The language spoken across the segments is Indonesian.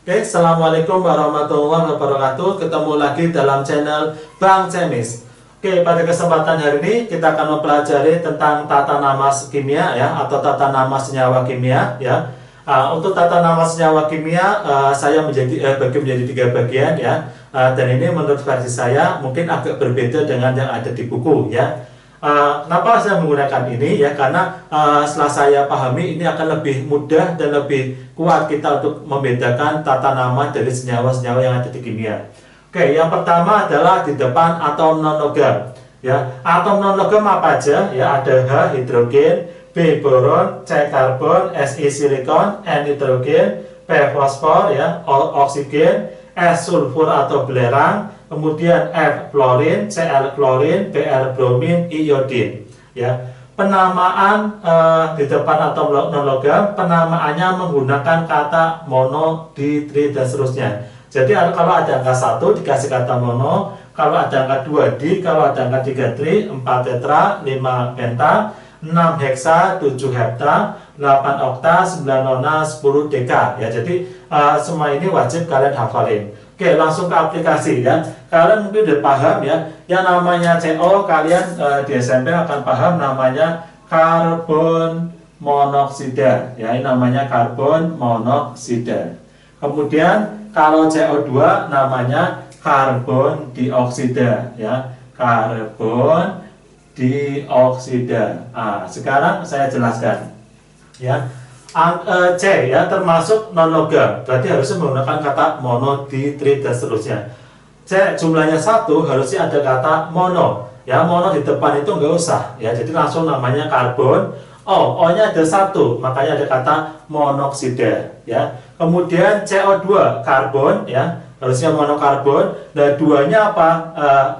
Oke, Assalamualaikum warahmatullahi wabarakatuh. Ketemu lagi dalam channel Bang Cemis. Oke, pada kesempatan hari ini kita akan mempelajari tentang tata nama kimia ya, atau tata nama senyawa kimia ya. Untuk tata nama senyawa kimia saya bagi menjadi 3 bagian ya. Dan ini menurut versi saya mungkin agak berbeda dengan yang ada di buku ya. Kenapa saya menggunakan ini ya, karena setelah saya pahami ini akan lebih mudah dan lebih kuat kita untuk membedakan tata nama dari senyawa-senyawa yang ada di kimia. Oke, yang pertama adalah di depan atom non-logam ya. Atom non-logam apa aja ya? Ada H hidrogen, B boron, C karbon, Si silikon, N nitrogen, P fosfor ya, O oksigen, S sulfur atau belerang, kemudian F fluorin, Cl klorin, Br bromin, I iodin ya. Penamaan di depan atom non-logam, penamaannya menggunakan kata mono, di, tri, dan seterusnya. Jadi kalau ada angka 1 dikasih kata mono, kalau ada angka 2 di, kalau ada angka 3 tri, 4 tetra, 5 penta, 6 heksa, 7 hepta, 8 okta, 9 nona, 10 deka ya. Jadi semua ini wajib kalian hafalin. Oke, langsung ke aplikasi ya. Kalian mungkin udah paham ya, yang namanya CO kalian di SMP akan paham namanya karbon monoksida ya. Ini namanya karbon monoksida. Kemudian kalau CO2 namanya karbon dioksida ya, karbon dioksida. Sekarang saya jelaskan ya. C ya, termasuk non-logam, berarti harusnya menggunakan kata mono, di, tri, dan seterusnya. C jumlahnya 1 harusnya ada kata mono ya. Mono di depan itu nggak usah ya, jadi langsung namanya karbon. O nya ada 1, makanya ada kata monoksida ya. Kemudian CO2 karbon ya, harusnya monokarbon. Nah, 2-nya apa?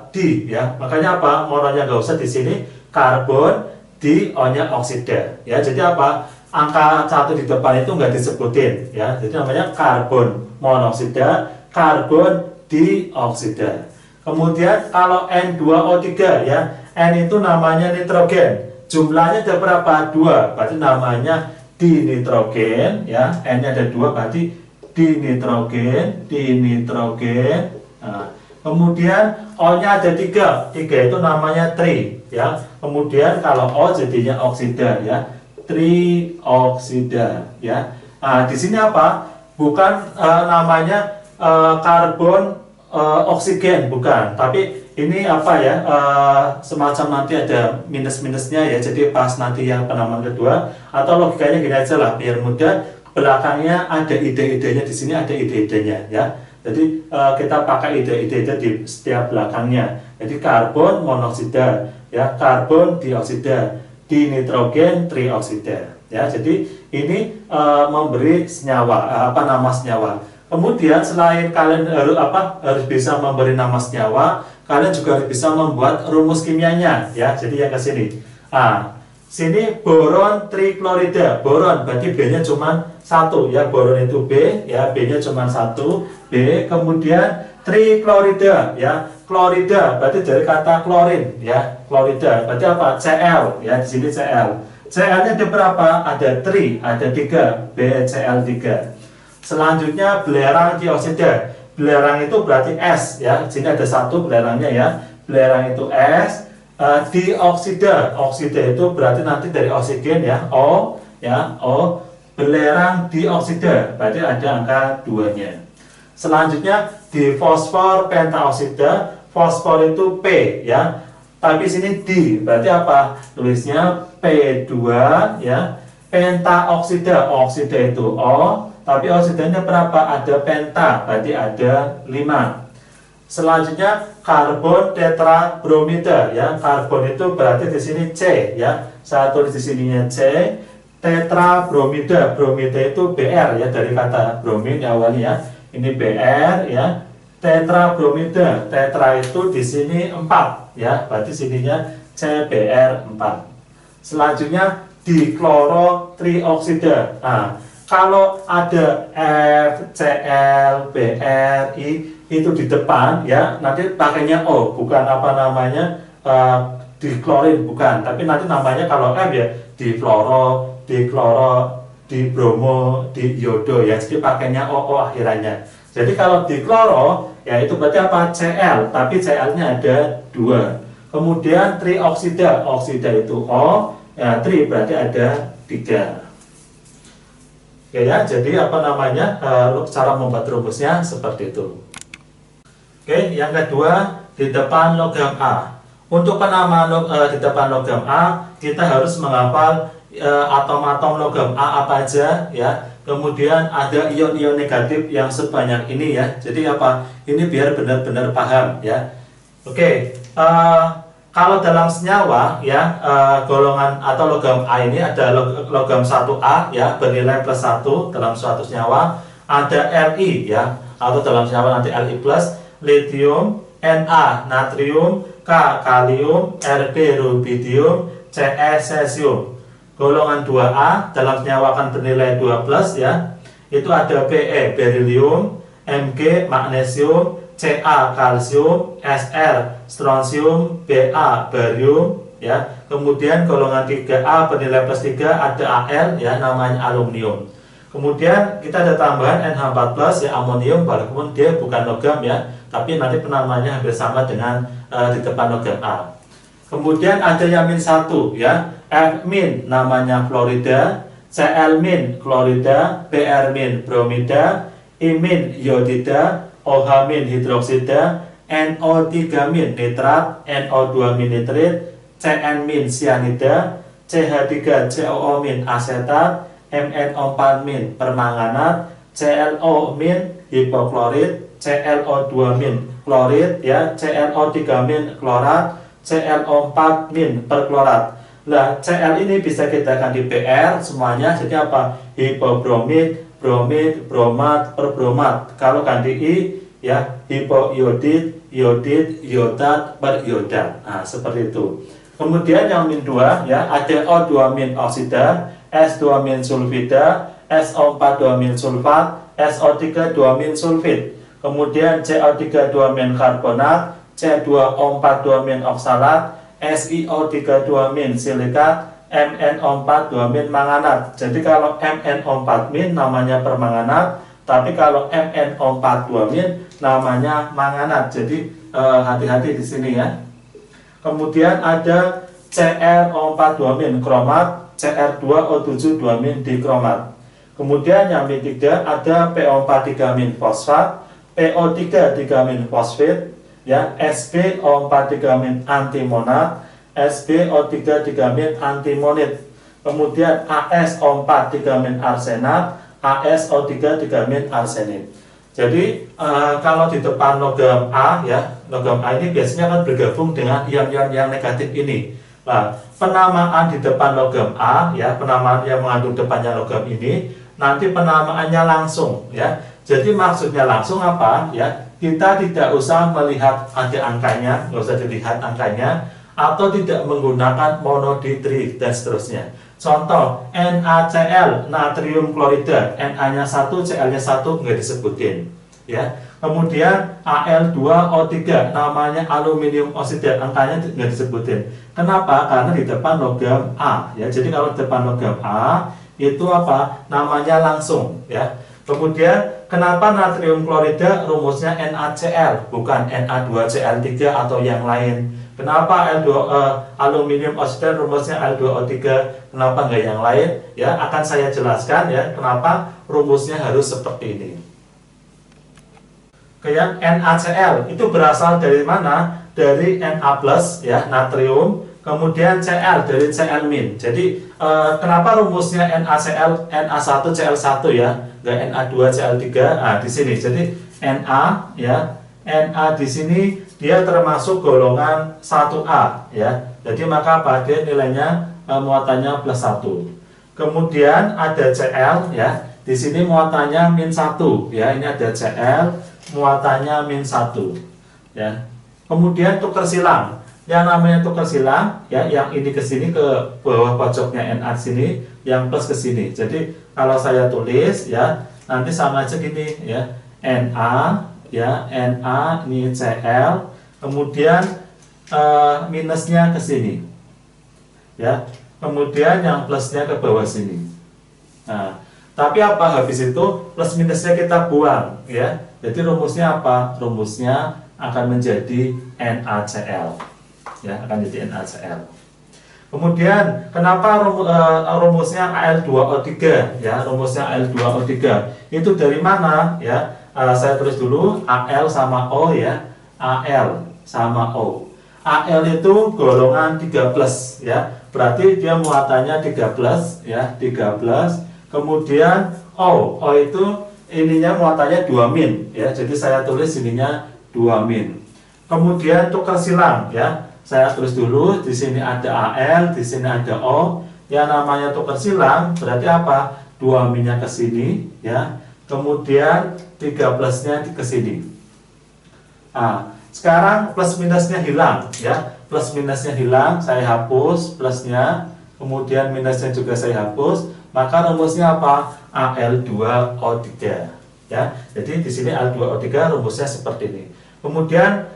Di ya, makanya apa? Mononya nggak usah di sini, karbon, di, O-nya oksida ya. Jadi apa? Angka 1 di depan itu nggak disebutin ya, jadi namanya karbon monoksida, karbon dioksida. Kemudian kalau N2O3 ya, N itu namanya nitrogen, jumlahnya ada berapa? 2, berarti namanya dinitrogen ya. N-nya ada 2, berarti dinitrogen. Kemudian O-nya ada 3 itu namanya tri ya. Kemudian kalau O jadinya oksida ya, trioksida ya. Di sini apa? Bukan namanya karbon oksigen, bukan. Tapi ini apa ya? Semacam nanti ada minus-minusnya ya. Jadi pas nanti yang penamaan kedua, atau logikanya gini aja lah biar mudah. Belakangnya ada ide-idenya, di sini ada ide-idenya ya. Jadi kita pakai ide-ide di setiap belakangnya. Jadi karbon monoksida ya, karbon dioksida, dinitrogen trioksida ya. Jadi ini memberi senyawa, nama senyawa. Kemudian selain kalian harus bisa memberi nama senyawa, kalian juga harus bisa membuat rumus kimianya ya. Jadi yang ke sini. Sini boron triklorida. Boron berarti B-nya cuma 1 ya. Boron itu B ya, B-nya cuma 1 B. Kemudian triklorida ya. Klorida berarti dari kata klorin ya. Klorida berarti apa? Cl ya, di sini Cl. Cl-nya ada berapa? Ada 3, ada 3, BCl3. Selanjutnya belerang dioksida. Belerang itu berarti S ya. Di sini ada 1 belerangnya ya. Belerang itu S. Dioksida. Oksida itu berarti nanti dari oksigen ya, O ya, O. Belerang dioksida berarti ada angka 2-nya. Selanjutnya di fosfor pentaoksida. Fosfor itu P ya, tapi sini di, berarti apa? Tulisnya P2 ya. Pentaoksida, oksida itu O, tapi oksidanya berapa? Ada penta, berarti ada 5. Selanjutnya karbon tetrabromida ya. Karbon itu berarti di sini C ya. Saya tulis di sininya C. Tetrabromida, bromida itu Br ya, dari kata bromin ya awalnya. Ini Br ya. Tetrabromida, tetra itu di sini 4 ya, berarti sininya CBr4. Selanjutnya diklorotrioksida. Kalau ada FCl, BRI itu di depan ya, nanti pakainya O, bukan apa namanya diklorin, bukan, tapi nanti namanya kalau F ya dikloro, di bromo, di iodo ya. Jadi pakainya OO akhirannya. Jadi kalau di kloro ya itu berarti apa? Cl, tapi Cl-nya ada 2. Kemudian trioksida, oksida itu O, ya tri berarti ada 3. Oke ya, jadi apa namanya? Cara membuat rumusnya seperti itu. Oke, yang kedua di depan logam A. Untuk penamaan di depan logam A, kita harus menghafal atom-atom logam A apa aja ya. Kemudian ada ion-ion negatif yang sebanyak ini ya. Jadi apa? Ini biar benar-benar paham ya. Oke, kalau dalam senyawa ya, golongan atau logam A ini ada logam 1A ya, bernilai +1 dalam suatu senyawa. Ada Li ya, atau dalam senyawa nanti Li+, lithium, Na natrium, K kalium, Rb rubidium, Ce cesium. Golongan 2A dalam senyawa akan bernilai 2+ ya. Itu ada Be berilium, Mg magnesium, Ca kalsium, Sr strontium, Ba barium ya. Kemudian golongan 3A bernilai +3 ada Al ya, namanya aluminium. Kemudian kita ada tambahan NH4+ ya, amonium, walaupun dia bukan logam ya, tapi nanti penamanya hampir sama dengan di depan logam A. Kemudian ada yang -1 ya, F- namanya fluorida, Cl- klorida, Br- bromida, I- iodida, OH- hidroksida, NO3- nitrat, NO2- nitrit, Cn- cyanida, CH3COO- asetat, MnO4- permanganat, ClO- hipoklorit, ClO2- klorit ya, ClO3- klorat, ClO4- perklorat. Nah, Cl ini bisa kita ganti Br semuanya, jadi apa? Hipobromid, bromid, bromat, perbromat. Kalau ganti I ya, hipoiodid, iodid, iodat, periodat. Nah, seperti itu. Kemudian yang -2 ya, ada O2- oksida, S2- sulfida, SO4- sulfat, SO3- sulfit. Kemudian CO3- karbonat, C2O4- oksalat, SiO3- silikat, MnO4- manganat. Jadi kalau MnO4- namanya permanganat, tapi kalau MnO4- namanya manganat. Jadi hati-hati di sini ya. Kemudian ada CrO4- kromat, Cr2O7- dikromat. Kemudian yang -3 ada PO4- fosfat, PO3- fosfat ya, SbO4- antimonat, SbO3- antimonit. Kemudian AsO4- arsenat, AsO3- arsenit. Jadi kalau di depan logam A ya, logam A ini biasanya akan bergabung dengan ion-ion yang negatif ini. Nah, penamaan di depan logam A ya, penamaan yang mengandung depannya logam ini, nanti penamaannya langsung ya. Jadi maksudnya langsung apa ya? Kita tidak usah melihat ada angkanya, nggak usah dilihat angkanya, atau tidak menggunakan monoditri dan seterusnya. Contoh NaCl, natrium klorida, Na-nya 1, Cl-nya 1 nggak disebutin ya. Kemudian Al2O3 namanya aluminium oksida, angkanya nggak disebutin. Kenapa? Karena di depan logam A ya. Jadi kalau di depan logam A itu apa? Namanya langsung ya. Kemudian kenapa natrium klorida rumusnya NaCl bukan Na2Cl3 atau yang lain? Kenapa aluminium oksida rumusnya Al2O3? Kenapa nggak yang lain? Ya, akan saya jelaskan ya kenapa rumusnya harus seperti ini. Kemudian NaCl itu berasal dari mana? Dari Na+ ya, natrium. Kemudian Cl dari Cl-. Jadi kenapa rumusnya NaCl Na1Cl1 ya, nggak Na2Cl3? Nah, di sini. Jadi Na ya, Na di sini dia termasuk golongan 1A ya. Jadi maka apa? Dia nilainya muatannya +1. Kemudian ada Cl ya. Di sini muatannya -1 ya. Ini ada Cl, muatannya -1 ya. Kemudian tukar silang. Yang namanya tukar silang ya, yang ini ke sini ke bawah pojoknya Na sini, yang plus ke sini. Jadi kalau saya tulis ya, nanti sama aja gini ya. Na ya, Na ini Cl, kemudian minusnya ke sini ya, kemudian yang plusnya ke bawah sini Nah, tapi apa habis itu plus minusnya kita buang ya. Jadi rumusnya apa? Rumusnya akan menjadi NaCl. Ya, akan jadi NaCl. Kemudian kenapa rumusnya Al2O3 ya? Rumusnya Al2O3 itu dari mana ya? Saya tulis dulu Al sama O ya. Al sama O. Al itu golongan 3+ ya. Berarti dia muatannya 3+ ya, 3+. Kemudian O itu ininya muatannya 2- ya. Jadi saya tulis ininya 2-. Kemudian tukar silang ya. Saya tulis dulu di sini ada Al, di sini ada O. Yang namanya tukar silang berarti apa? 2-nya ke sini ya. Kemudian 3+-nya ke sini. Nah, sekarang plus minusnya hilang ya. Plus minusnya hilang, saya hapus plusnya, kemudian minusnya juga saya hapus. Maka rumusnya apa? Al2O3 ya. Jadi di sini Al2O3 rumusnya seperti ini. Kemudian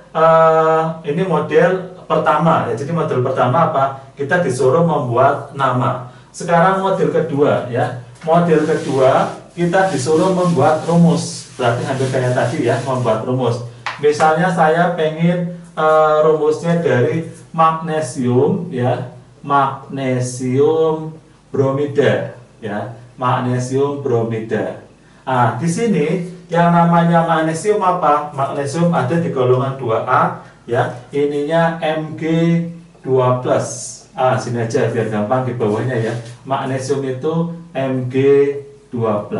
ini model pertama ya. Jadi model pertama apa? Kita disuruh membuat nama. Sekarang model kedua ya. Model kedua kita disuruh membuat rumus. Berarti hampir kayak tadi ya, membuat rumus. Misalnya saya pengen rumusnya dari magnesium ya, magnesium bromida ya, magnesium bromida. Ah, di sini yang namanya magnesium apa? Magnesium ada di golongan 2A ya. Ininya Mg2+. Ah, sini aja biar gampang di bawahnya ya. Magnesium itu Mg2+.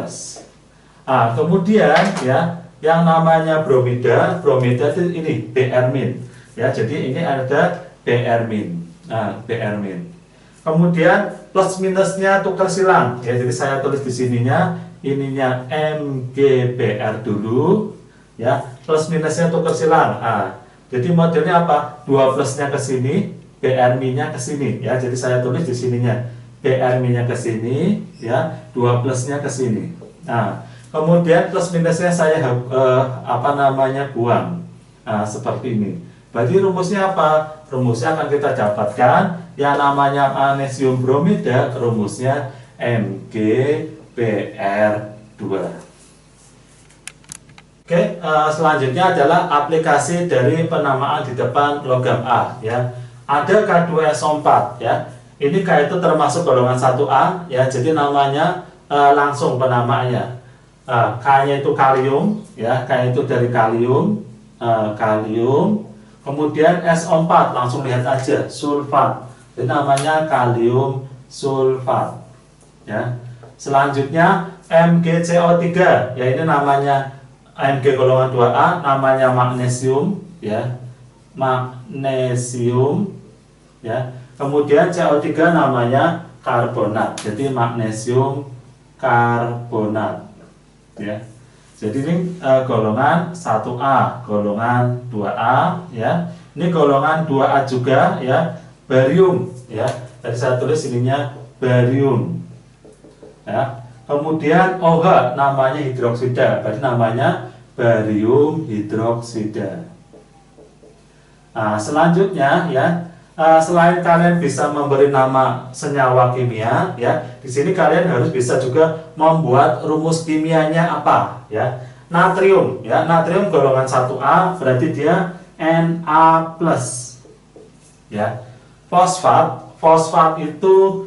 Ah, kemudian ya, yang namanya bromida, bromida itu ini Br- ya. Jadi ini ada Br-. Nah, Br-. Kemudian plus minusnya tukar silang ya. Jadi saya tulis di sininya ininya MgBr dulu ya. Plus minusnya tukar silang. Nah, jadi modelnya apa? 2+-nya ke sini, Br-nya ke sini ya. Jadi saya tulis di sininya Br-nya ke sini ya, 2+-nya ke sini. Nah, kemudian plus minusnya saya buang. Nah, seperti ini. Berarti rumusnya apa? Rumusnya akan kita dapatkan yang namanya magnesium bromida, rumusnya MgBr2. Oke, selanjutnya adalah aplikasi dari penamaan di depan logam A ya. Ada K2SO4 ya. Ini K itu termasuk golongan 1A ya. Jadi namanya langsung penamaannya. K-nya itu kalium ya. K itu dari kalium, kalium. Kemudian SO4 langsung lihat aja, sulfat. Ini namanya kalium sulfat ya. Selanjutnya MgCO3 ya, ini namanya Mg golongan 2A, namanya magnesium ya. Magnesium ya. Kemudian CO3 namanya karbonat. Jadi magnesium karbonat ya. Jadi ini golongan 1A, golongan 2A ya. Ini golongan 2A juga ya, barium ya. Tadi saya tulis ininya barium. Ya. Kemudian OH namanya hidroksida, berarti namanya barium hidroksida. Nah, selanjutnya ya, selain kalian bisa memberi nama senyawa kimia ya, di sini kalian harus bisa juga membuat rumus kimianya apa ya. Natrium ya, natrium golongan 1A berarti dia Na+. Ya. Fosfat, fosfat itu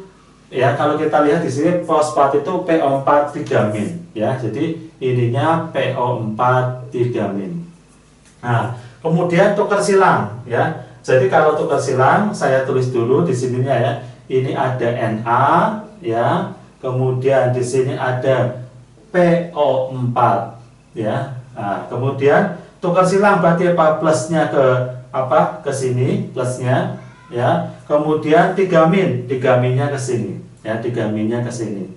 ya, kalau kita lihat di sini fosfat itu PO4 3- ya. Jadi ininya PO4 3-. Nah, kemudian tukar silang ya. Jadi kalau tukar silang saya tulis dulu di sininya ya. Ini ada Na ya. Kemudian di sini ada PO4 ya. Nah, kemudian tukar silang berarti apa? Plusnya ke apa? Ke sini, plusnya ya. Kemudian 3-, 3-nya ke sini ya, 3-nya ke sini.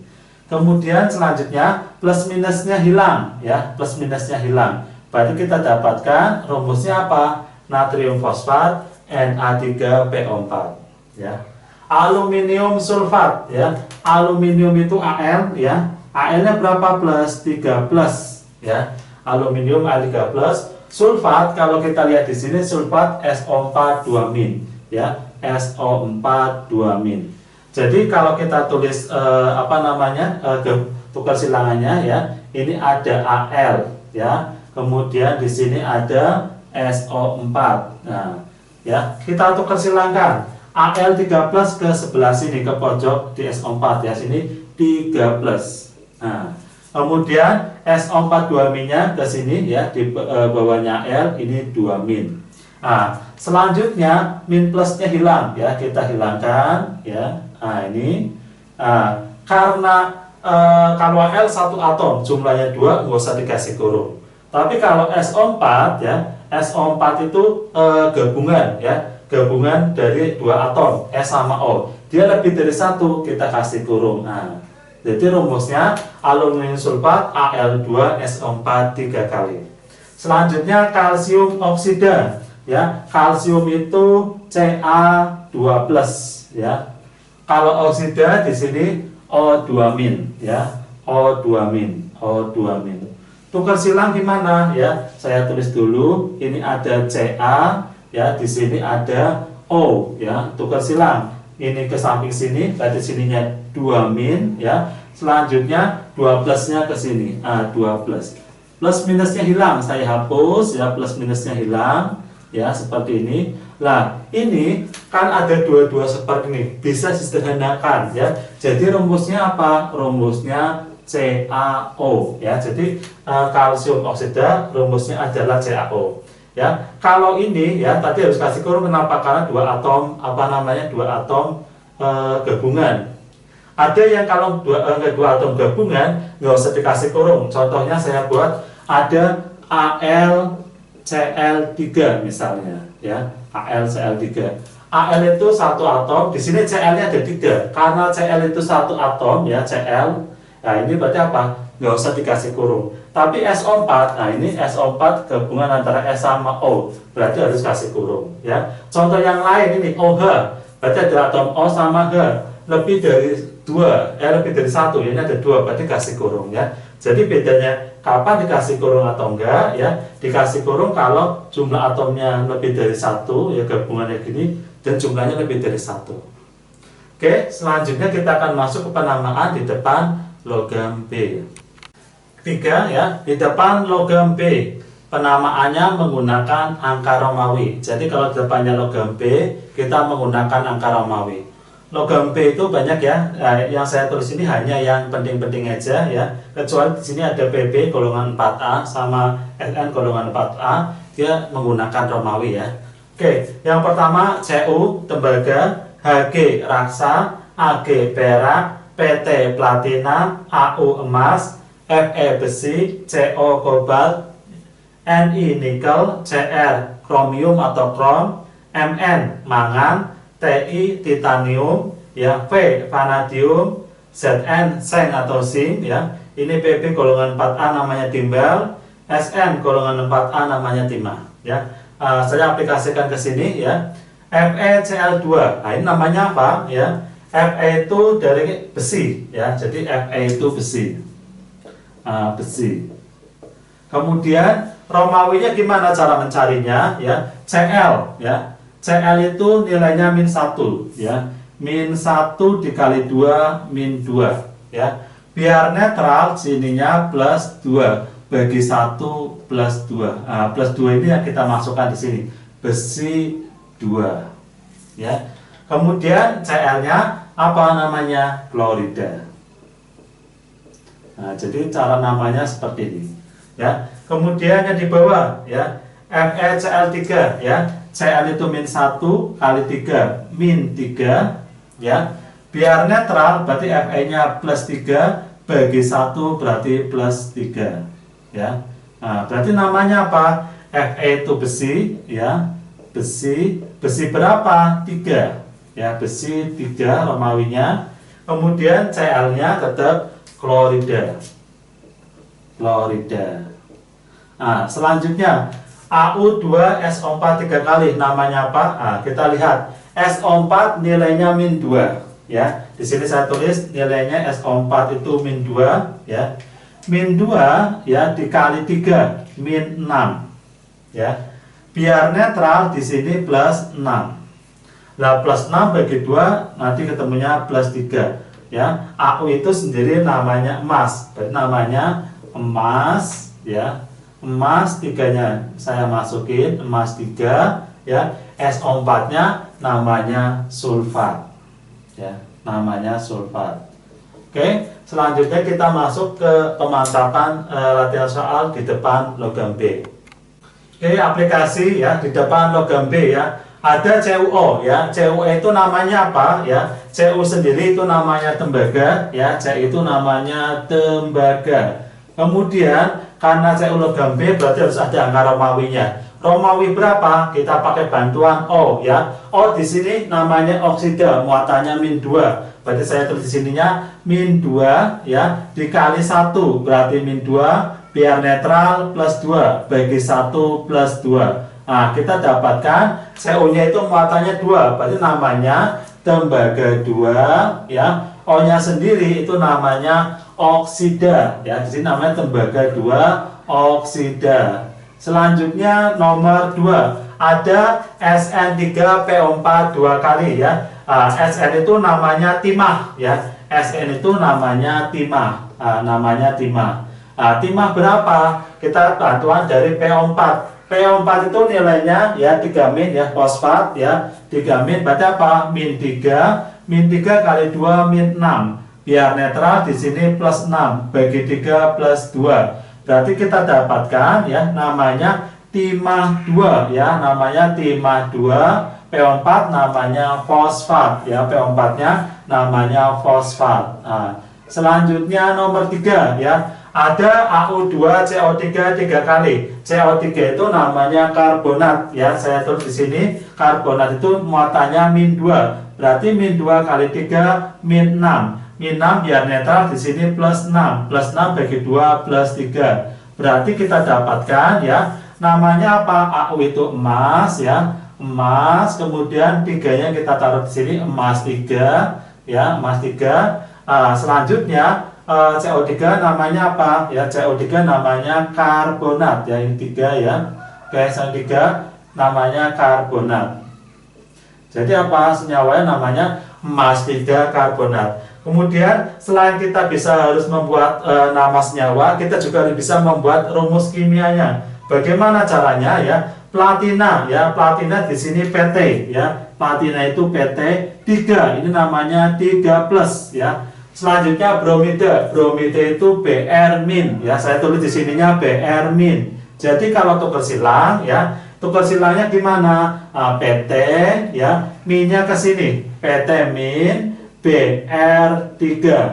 Kemudian selanjutnya plus minusnya hilang ya, plus minusnya hilang. Berarti kita dapatkan rumusnya apa? Natrium fosfat Na3PO4 ya. Aluminium sulfat ya. Aluminium itu Al ya. Al-nya berapa? Plus 3+ ya. Aluminium Al3+. Sulfat kalau kita lihat di sini sulfat SO4 2- ya. SO4 2-. Jadi kalau kita tulis tukar silangannya ya, ini ada Al ya, kemudian di sini ada SO4. Nah, ya, kita tukar silangkan Al 3+ ke sebelah sini ke pojok di SO4 ya, sini 3+. Nah, kemudian SO4 2-nya ke sini ya, di bawahnya L ini 2-. Nah, selanjutnya min plusnya hilang ya, kita hilangkan ya. Nah, ini karena kalau L 1 atom jumlahnya 2, nggak usah dikasih kurung. Tapi kalau SO4 ya, SO4 itu gabungan ya, gabungan dari 2 atom S sama O. Dia lebih dari 1, kita kasih kurung. Nah, jadi rumusnya aluminium sulfat Al2SO4 3 kali. Selanjutnya kalsium oksida ya, kalsium itu Ca2+ ya. Kalau oksida di sini O2- ya, O2-. Tukar silang gimana ya? Saya tulis dulu. Ini ada Ca ya, di sini ada O ya. Tukar silang. Ini ke samping sini, berarti sininya 2- ya. Selanjutnya 2+-nya ke sini. 2+. Plus minusnya hilang, saya hapus ya, plus minusnya hilang. Ya, seperti ini. Nah, ini kan ada dua-dua seperti ini. Bisa disederhanakan ya. Jadi rumusnya apa? Rumusnya CaO ya. Jadi kalsium oksida rumusnya adalah CaO. Ya. Kalau ini ya tadi harus kasih kurung, kenapa? Karena 2 atom dua atom gabungan. Ada yang kalau dua atom gabungan nggak usah dikasih kurung. Contohnya saya buat ada AlCl3 misalnya ya, AlCl3. Al itu 1 atom, di sini Cl-nya ada 3. Karena Cl itu 1 atom ya, Cl. Nah, ini berarti apa? Nggak usah dikasih kurung. Tapi SO4, nah ini SO4 gabungan antara S sama O, berarti harus kasih kurung ya. Contoh yang lain ini OH, berarti ada atom O sama H, lebih dari 2, lebih dari 1 ya, ini ada 2, berarti kasih kurung ya. Jadi bedanya kapan dikasih kurung atau enggak ya? Dikasih kurung kalau jumlah atomnya lebih dari 1 ya, gabungannya gini, dan jumlahnya lebih dari 1. Oke, selanjutnya kita akan masuk ke penamaan di depan logam B. 3 ya, di depan logam B penamaannya menggunakan angka Romawi. Jadi kalau di depannya logam B, kita menggunakan angka Romawi. Logam B itu banyak ya, yang saya tulis ini hanya yang penting-penting aja ya. Kecuali di sini ada PB golongan 4A sama SN golongan 4A, dia menggunakan Romawi ya. Oke, yang pertama Cu tembaga, Hg raksa, Ag perak, PT platina, Au emas, Fe besi, Co kobalt, Ni nikel, Cr kromium atau krom, Mn mangan, Ti titanium ya, V vanadium, Zn seng atau zinc ya. Ini Pb golongan 4A namanya timbal, Sn golongan 4A namanya timah ya. Saya aplikasikan ke sini ya. FeCl2. Nah, ini namanya apa ya? Fe itu dari besi ya. Jadi Fe itu besi. Besi. Kemudian Romawinya gimana cara mencarinya ya? Cl ya. Cl itu nilainya -1 ya. -1 dikali 2 -2 ya. Biar netral sininya +2 bagi 1 +2. +2 ini yang kita masukkan di sini. Besi 2 ya. Kemudian Cl-nya apa namanya? Klorida. Nah, jadi cara namanya seperti ini ya. Kemudian yang di bawah ya, FeCl3 ya. Cl itu -1 kali 3 -3 ya. Biar netral berarti Fe-nya +3 bagi 1 berarti +3 ya. Nah, berarti namanya apa? Fe itu besi ya. Besi berapa? 3 ya, besi 3 Romawinya. Kemudian Cl-nya tetap klorida. Nah, selanjutnya Au2SO4 3 kali, namanya apa? Nah, kita lihat SO4 nilainya -2 ya. Di sini saya tulis nilainya SO4 itu -2 ya. -2 ya dikali 3 -6 ya. Biar netral di sini +6. Nah, plus 6 bagi 2 nanti ketemunya plus 3 ya. AU itu sendiri namanya emas. Berarti namanya emas ya. Emas 3-nya saya masukin emas 3 ya. SO4-nya namanya sulfat. Ya, namanya sulfat. Oke, selanjutnya kita masuk ke pemantapan latihan soal di depan logam B. Oke, aplikasi ya di depan logam B ya. Ada CuO ya. CuO itu namanya apa ya? Cu sendiri itu namanya tembaga ya. C itu namanya tembaga. Kemudian karena Cu logam B berarti harus ada angka Romawinya. Romawi berapa? Kita pakai bantuan O ya. O di sini namanya oksida, muatannya min 2. Berarti saya tulis di sininya min 2 ya, dikali 1 berarti min 2, biar netral plus 2 bagi 1 plus 2. Nah, kita dapatkan CO-nya itu muatannya 2, berarti namanya tembaga 2 ya. O-nya sendiri itu namanya oksida ya. Di sini namanya tembaga 2 oksida. Selanjutnya nomor 2, ada SN3PO4 2 kali ya. Sn itu namanya timah ya. Sn itu namanya timah. Namanya timah. Timah berapa? Kita bantuan dari PO4. PO4 itu nilainya ya 3 min ya, fosfat ya. 3 min berarti apa? Min 3. Min 3 kali 2 min 6. Biar netral di sini plus 6 bagi 3 plus 2. Berarti kita dapatkan ya namanya timah 2 ya, namanya timah 2. PO4 namanya fosfat ya, PO4-nya namanya fosfat. Selanjutnya nomor 3 ya. Ada AU2CO3 3 kali. CO3 itu namanya karbonat ya. Saya tulis di sini karbonat itu muatannya min 2. Berarti min 2 kali 3 min 6. Min 6 biar netral di sini plus 6. Plus 6 bagi 2 plus 3. Berarti kita dapatkan ya namanya apa? AU itu emas ya. Emas, kemudian 3-nya kita taruh di sini emas 3 ya, emas 3. Selanjutnya CO3 namanya apa? Ya, CO3 namanya karbonat ya, ini 3 ya. Oke, yang 3 namanya karbonat. Jadi apa? Senyawanya namanya emas 3 karbonat. Kemudian selain kita bisa harus membuat nama senyawa, kita juga bisa membuat rumus kimianya. Bagaimana caranya ya? Platina ya, platina di sini PT ya. Platina itu PT 3. Ini namanya 3 plus ya. Selanjutnya bromida. Bromida itu Br min ya. Saya tulis di sininya Br min. Jadi kalau tukar silang ya, tukar silangnya gimana? PT ya, minnya ke sini. PT min Br3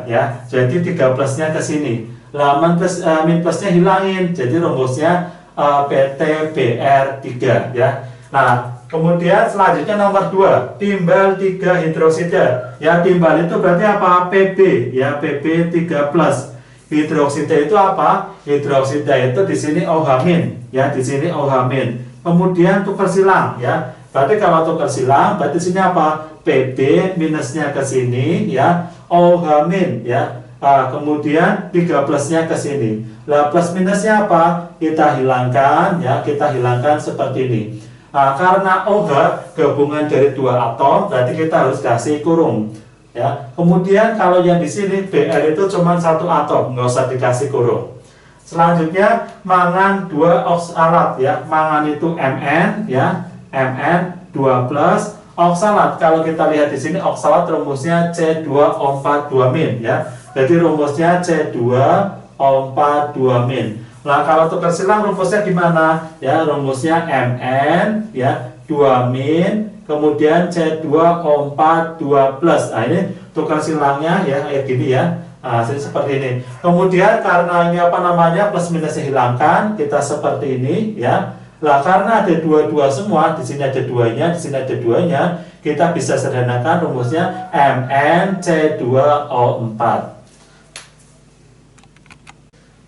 ya. Jadi 3 plusnya ke sini. Laman plus min plusnya hilangin. Jadi rumusnya PT Br3 ya. Nah, kemudian selanjutnya nomor 2, timbal 3 hidroksida. Ya, timbal itu berarti apa? Pb ya, Pb 3 plus. Hidroksida itu apa? Hidroksida itu di sini OH min ya, di sini OH min. Kemudian tukar silang ya. Berarti kalau tukar silang berarti sini apa? Pb minusnya ke sini ya, OH min ya. Kemudian 3 plusnya ke sini. Lah plus minusnya apa? Kita hilangkan ya, kita hilangkan seperti ini. Karena OH gabungan dari 2 atom, berarti kita harus kasih kurung ya. Kemudian kalau yang di sini Br itu cuma 1 atom, nggak usah dikasih kurung. Selanjutnya mangan 2 oksalat ya. Mangan itu Mn ya, Mn 2 plus. Oksalat kalau kita lihat di sini oksalat rumusnya C2O4 2 min ya. Jadi rumusnya C2O4 2 min. Nah, kalau tukar silang rumusnya gimana? Ya, rumusnya Mn ya 2 min, kemudian C2O4 2 plus. Nah, ini tukar silangnya ya kayak gini ya. Nah, seperti ini. Kemudian karena ini apa namanya? Plus minusnya hilangkan, kita seperti ini ya. Lah karena ada 2 semua, di sini ada 2-nya, di sini ada 2-nya, kita bisa sederhanakan rumusnya Mn C2O4.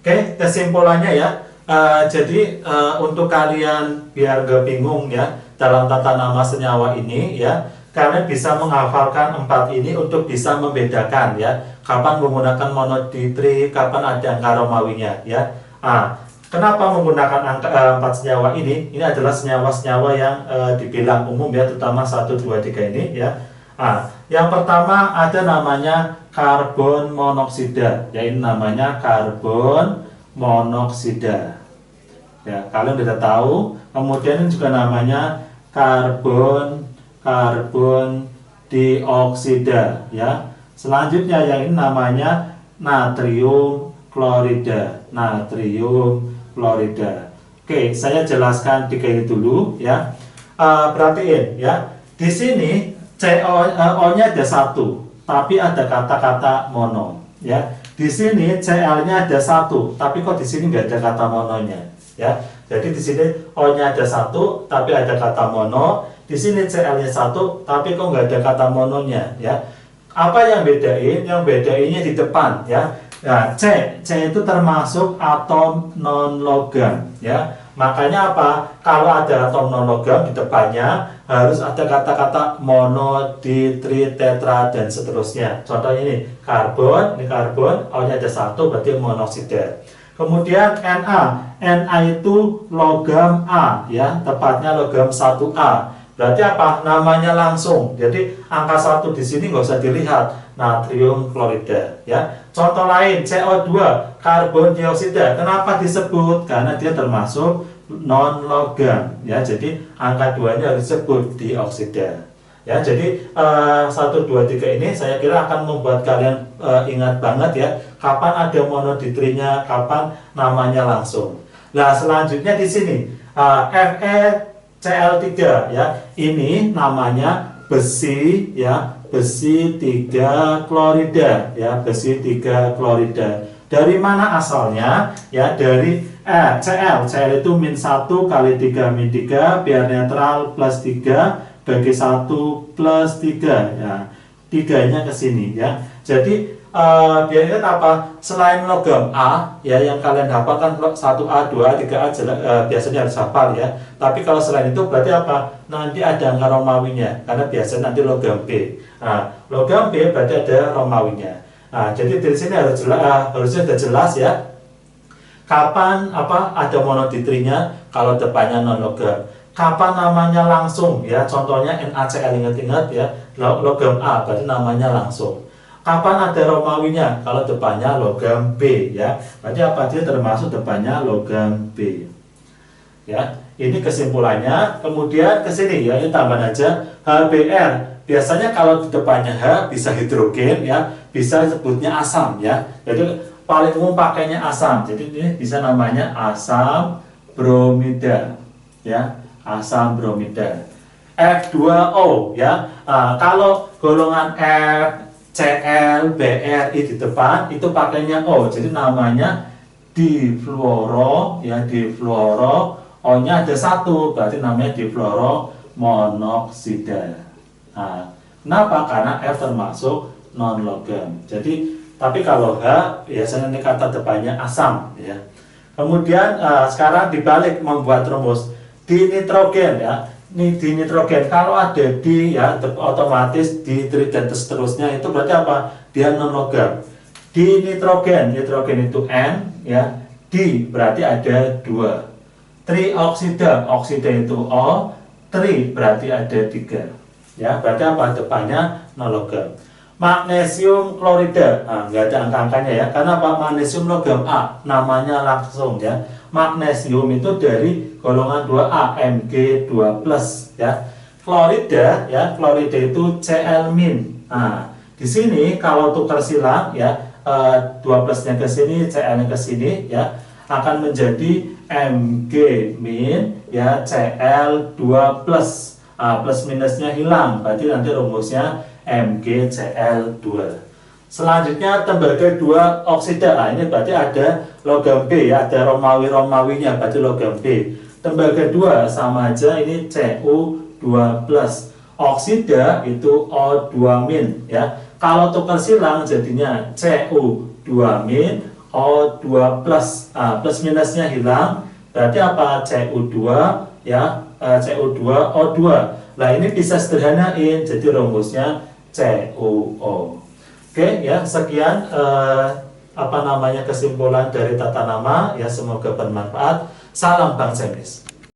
Oke, kesimpulannya ya. Jadi untuk kalian biar gak bingung ya dalam tata nama senyawa ini ya, kalian bisa menghafalkan 4 ini untuk bisa membedakan ya kapan menggunakan monoditri, kapan ada angka Romawinya ya. Kenapa menggunakan angka 4 senyawa ini? Ini adalah senyawa-senyawa yang dibilang umum ya, terutama 1, 2, 3 ini ya. Yang pertama ada namanya karbon monoksida, yaitu namanya karbon monoksida. Ya, kalian sudah tahu. Kemudian juga namanya karbon dioksida ya. Selanjutnya yang ini namanya natrium klorida. Oke, saya jelaskan 3 ini dulu ya. Perhatiin ya. Di sini CO-nya ada 1, tapi ada kata-kata mono ya. Di sini Cl-nya ada 1, tapi kok di sini nggak ada kata mononya ya. Jadi di sini O-nya ada 1, tapi ada kata mono. Di sini Cl-nya 1, tapi kok nggak ada kata mononya ya. Apa yang bedain? Yang bedainnya di depan ya. Nah, C itu termasuk atom non logam ya. Makanya apa? Kalau ada atom non logam di depannya harus ada kata-kata mono, di, tri, tetra dan seterusnya. Contohnya ini karbon, O-nya ada 1 berarti monoksida. Kemudian Na itu logam A ya, tepatnya logam 1A. Berarti apa? Namanya langsung. Jadi angka 1 di sini nggak usah dilihat, natrium klorida ya. Contoh lain CO2, karbon dioksida. Kenapa disebut? Karena dia termasuk non logam ya. Jadi angka 2-nya harus disebut dioksida. Ya, jadi 1, 2, 3 ini saya kira akan membuat kalian ingat banget ya, kapan ada monoditrinya, kapan namanya langsung. Nah, selanjutnya di sini FeCl3 ya. Ini namanya besi ya, besi 3 klorida ya, besi 3 klorida. Dari mana asalnya? Ya, dari Cl itu -1 kali 3 -3 biar netral plus 3 bagi 1 plus 3 ya. 3-nya ke sini ya. Jadi biar ingat apa? Selain logam A ya yang kalian hafalkan 1A, 2A, 3A biasanya harus hafal ya. Tapi kalau selain itu berarti apa? Nanti ada angka Romawinya karena biasanya nanti logam B. Nah, logam B berarti ada Romawinya. Nah, jadi dari sini harusnya sudah jelas ya. Kapan ada monoditrinya kalau depannya non logam. Kapan namanya langsung ya, contohnya NaCl, ingat-ingat ya, logam A berarti namanya langsung. Kapan ada Romawinya? Kalau depannya logam B ya, berarti apa? Dia termasuk depannya logam B ya. Ini kesimpulannya. Kemudian ke sini ya, ini tambahan aja HBr. Biasanya kalau di depannya H bisa hidrogen ya, bisa disebutnya asam ya. Jadi paling umum pakainya asam. Jadi ini bisa namanya asam bromida ya. Asam bromida. F2O ya. Kalau golongan F, Cl, Bri di depan itu pakainya O. Jadi namanya difluoro ya, difluoro. O-nya ada 1 berarti namanya difluoro monoksida. Kenapa? Karena F termasuk non logam. Jadi tapi kalau H biasanya ini kata depannya asam ya. Kemudian sekarang dibalik membuat rumus. Di nitrogen ya, di nitrogen kalau ada di ya otomatis di tri dan seterusnya itu berarti apa? Dia non logam. Di nitrogen itu N ya, di berarti ada 2. Trioksida, oksida itu O, tri berarti ada 3 ya, berarti apa? Depannya non logam. Magnesium klorida, nggak ada angka-angkanya ya, karena apa? Magnesium logam A, namanya langsung ya. Magnesium itu dari golongan 2A, Mg2+, ya. Klorida ya, klorida itu Cl-. Di sini kalau tukar silang ya, 2+-nya ke sini, Cl-nya ke sini ya, akan menjadi Mg- ya, Cl2+. Plus minusnya hilang, berarti nanti rumusnya MgCl2. Selanjutnya tembaga 2 oksida. Ini berarti ada logam B ya, ada Romawi-Romawinya, berarti logam B. Tembaga 2 sama aja, ini Cu2+. Oksida itu O2- ya. Kalau tukar silang jadinya Cu2- O2+. Plus minusnya hilang, berarti apa? Cu2 ya, Cu2 O2. Nah, ini bisa sederhanain, jadi rumusnya CuO. Oke ya, sekian kesimpulan dari tata nama ya, semoga bermanfaat. Salam Bang Jemis.